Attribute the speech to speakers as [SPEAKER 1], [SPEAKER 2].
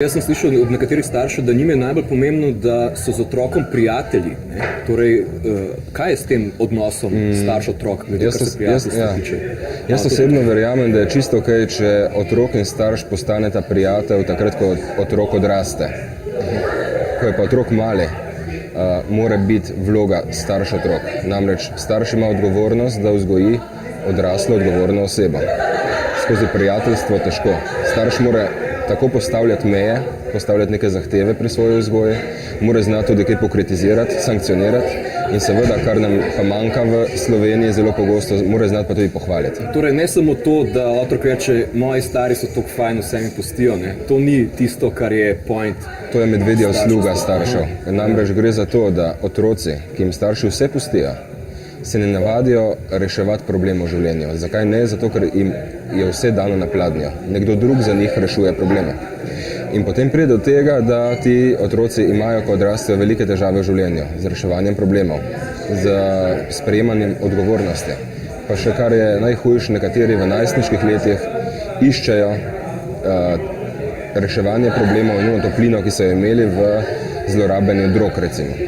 [SPEAKER 1] Jaz sem slišal od nekaterih staršev, da njim je najbolj pomembno, da so z otrokom prijatelji. Ne? Torej, kaj je s tem odnosom starš-otrok, glede kar se prijateljstva tiče?
[SPEAKER 2] Jaz osebno verjamem, da je čisto okej, če otrok in starš postaneta prijatelj takrat, ko otrok odraste. Ko je pa otrok mali, mora biti vloga starš-otrok. Namreč starš ima odgovornost, da vzgoji odraslo odgovorno osebo. Skozi prijateljstvo težko. Starš mora tako postavljati meje, postavljati neke zahteve pri svoji vzgoji, mora znati tudi kaj pokritizirati, sankcionirati in seveda, kar nam pa manjka v Sloveniji zelo pogosto, mora znati pa tudi pohvaliti.
[SPEAKER 1] Torej, ne samo to, da otrok reče, moji stari so tako fajn, vse mi pustijo, ne? To ni tisto, kar je point.
[SPEAKER 2] To je medvedja usluga staršev. Namreč gre za to, da otroci, ki jim starši vse pustijo, se ne navadijo reševati problemov v življenju. Zakaj ne? Zato, ker jim je vse dano na pladnjo. Nekdo drug za njih rešuje probleme. In potem pride do tega, da ti otroci imajo, ko odrastejo, velike težave v življenju z reševanjem problemov, z sprejemanjem odgovornosti. Pa še kar je najhujše, nekateri v najstniških letih iščejo reševanje problemov in toplino, ki so jo imeli v zlorabljenju drog, recimo.